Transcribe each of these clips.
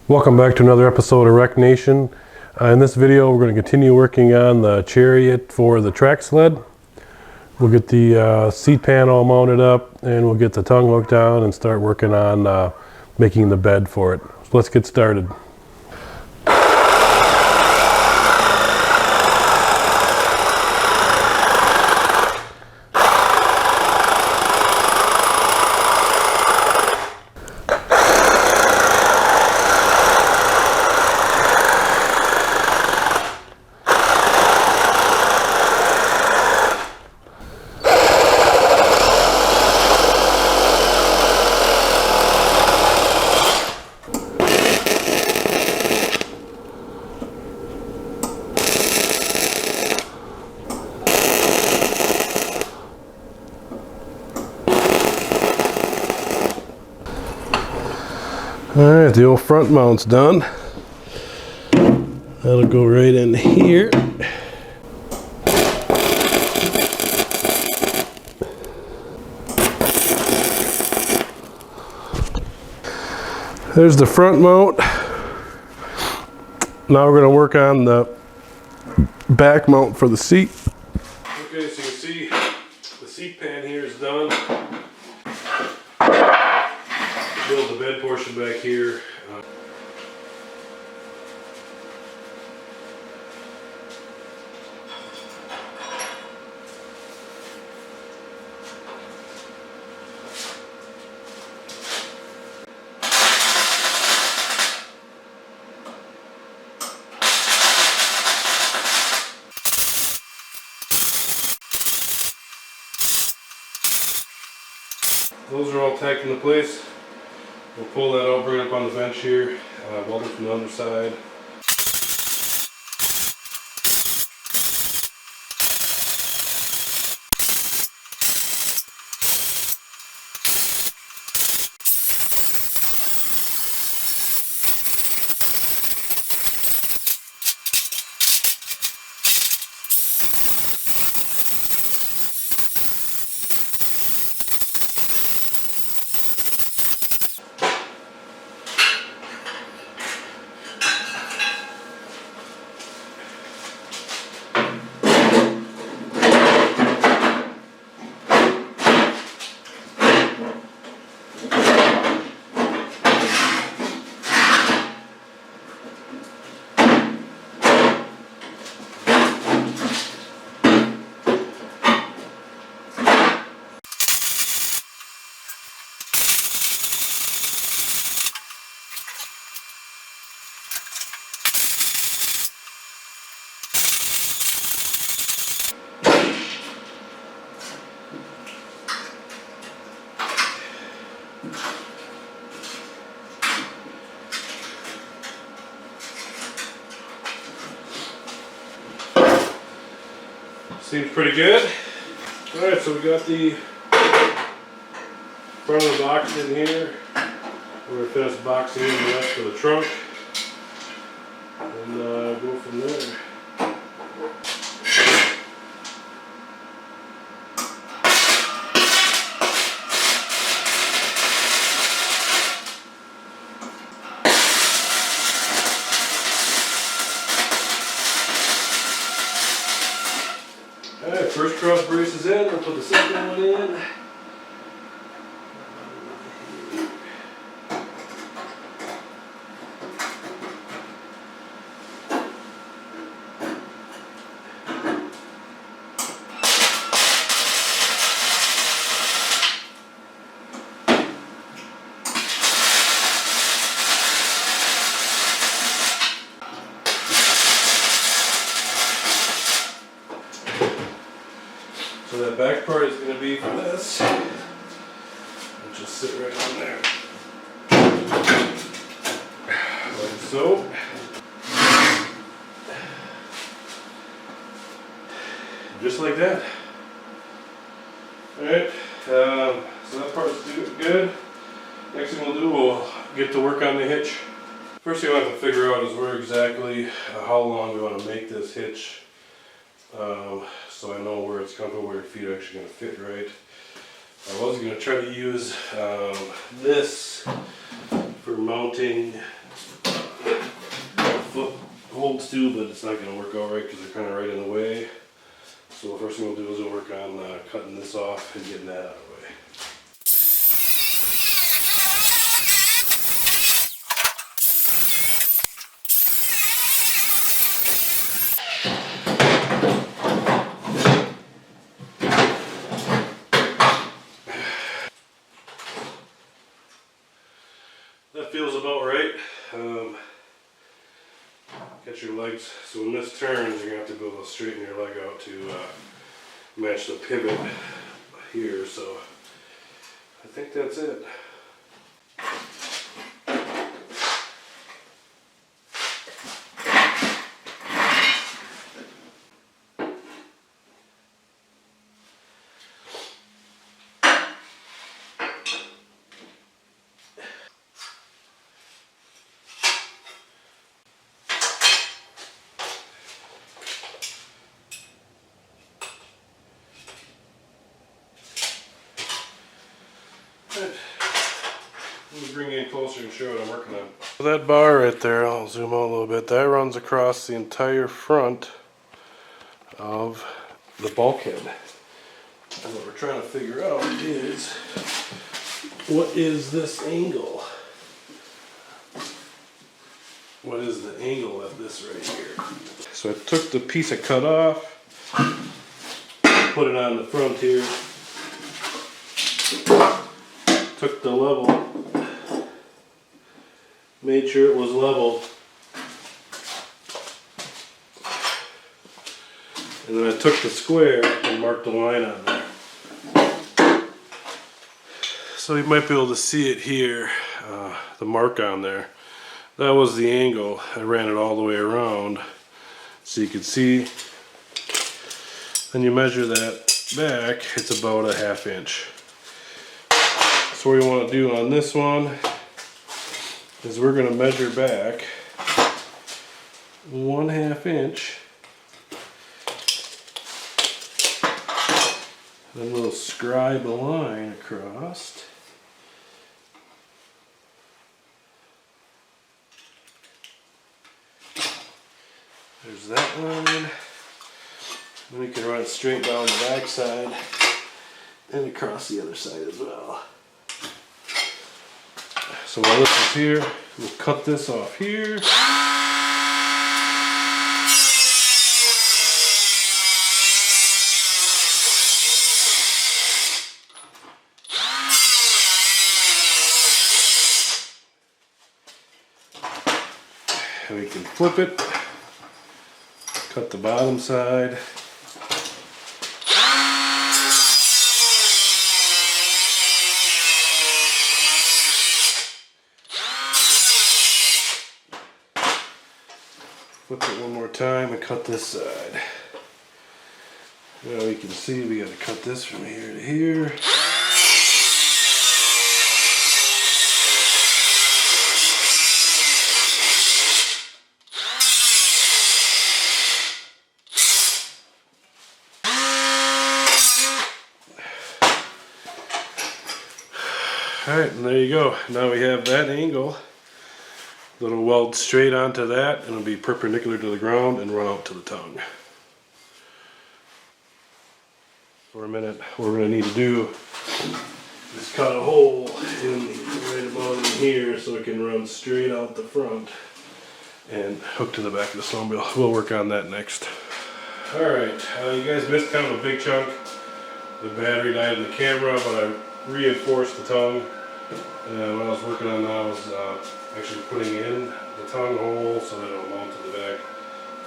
Welcome back to another episode of RecNation. In this video we're going to continue working on the chariot for the track sled. We'll get the seat pan all mounted up and we'll get the tongue hooked down and start working on making the bed for it. So let's get started. Alright, the old front mount's done. That'll go right in here. There's the front mount. Now we're going to work on the back mount for the seat. Okay, so you can see the seat pan here is done. Build the bed portion back here. Those are all tacked into place. We'll pull that out, bring it up on the bench here, weld it from the other side. Seems pretty good. Alright, so we got the front of the box in here. We're going to finish boxing in the rest of the trunk and go from there. Alright, first cross brace is in, we'll put the second one in. So that back part is going to be for this. It'll just sit right on there. Like so. Just like that. Alright, so that part's good. Next thing we'll do, we'll get to work on the hitch. First thing we'll have to figure out is where exactly, how long we want to make this hitch. So I know where it's comfortable, where your feet are actually going to fit right. I was going to try to use this for mounting hold steel, but it's not going to work out right because they're kind of right in the way. So the first thing we'll do is we'll work on cutting this off and getting that out of the way. That feels about right. Catch your legs. So when this turns, you're going to have to be able to straighten your leg out to match the pivot here. So I think that's it. Let me bring you in closer and show what I'm working on. So that bar right there, I'll zoom out a little bit, that runs across the entire front of the bulkhead. And what we're trying to figure out is, what is this angle? What is the angle of this right here? So I took the piece I cut off, put it on the front here, took the level, made sure it was level, and then I took the square and marked a line on there. So you might be able to see it here, the mark on there. That was the angle. I ran it all the way around so you can see. Then you measure that back, it's about a 1/2 inch. So what we want to do on this one is we're going to measure back 1/2 inch, then we'll scribe a line across. There's that line. Then we can run it straight down the back side and across the other side as well. So while this is here, we'll cut this off here. And we can flip it, cut the bottom side. Flip it one more time and cut this side. Now you can see we got to cut this from here to here. Alright, and there you go. Now we have that angle. It'll weld straight onto that and it'll be perpendicular to the ground and run out to the tongue. For a minute, what we're going to need to do is cut a hole in right about in here so it can run straight out the front and hook to the back of the snowmobile. We'll work on that next. Alright, you guys missed kind of a big chunk. The battery died in the camera, but I reinforced the tongue. And what I was working on now was actually putting in the tongue hole so that it'll mount to the back.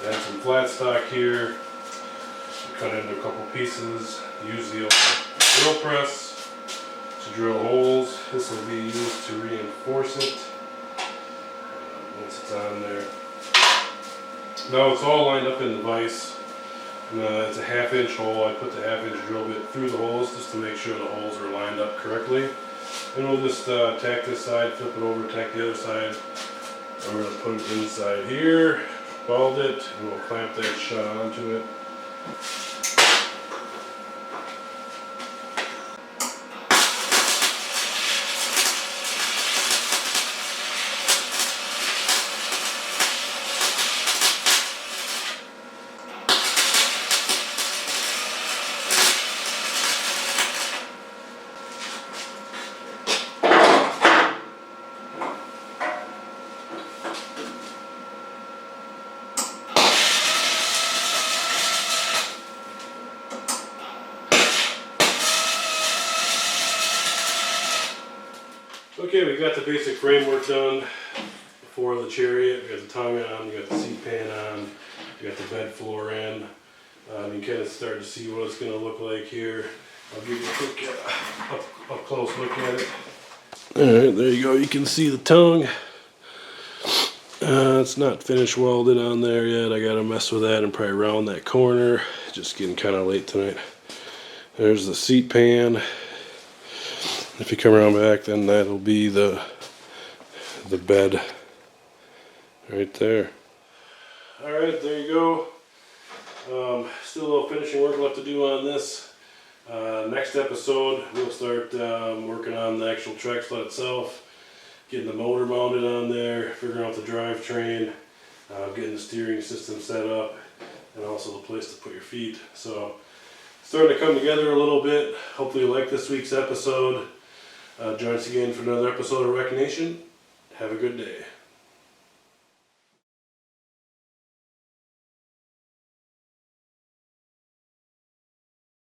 I had some flat stock here, cut into a couple pieces, use the drill press to drill holes. This will be used to reinforce it once it's on there. Now it's all lined up in the vise. And, it's a 1/2 inch hole. I put the 1/2 inch drill bit through the holes just to make sure the holes are lined up correctly. And we'll just tack this side, flip it over, tack the other side. And we're going to put it inside here, weld it, and we'll clamp that shut onto it. the basic framework done for the Chariot. We got the tongue on, you got the seat pan on, you got the bed floor in. You can kind of start to see what it's going to look like here. I'll give you a quick up close look at it. Alright, there you go. You can see the tongue. It's not finished welded on there yet. I gotta mess with that and probably round that corner. Just getting kind of late tonight. There's the seat pan. If you come around back, then that'll be the bed right there. Alright, there you go. Still a little finishing work left to do on this. Next episode, we'll start working on the actual track sled itself. Getting the motor mounted on there, figuring out the drivetrain, getting the steering system set up, and also the place to put your feet. So, starting to come together a little bit. Hopefully you like this week's episode. Join us again for another episode of RecNation. Have a good day.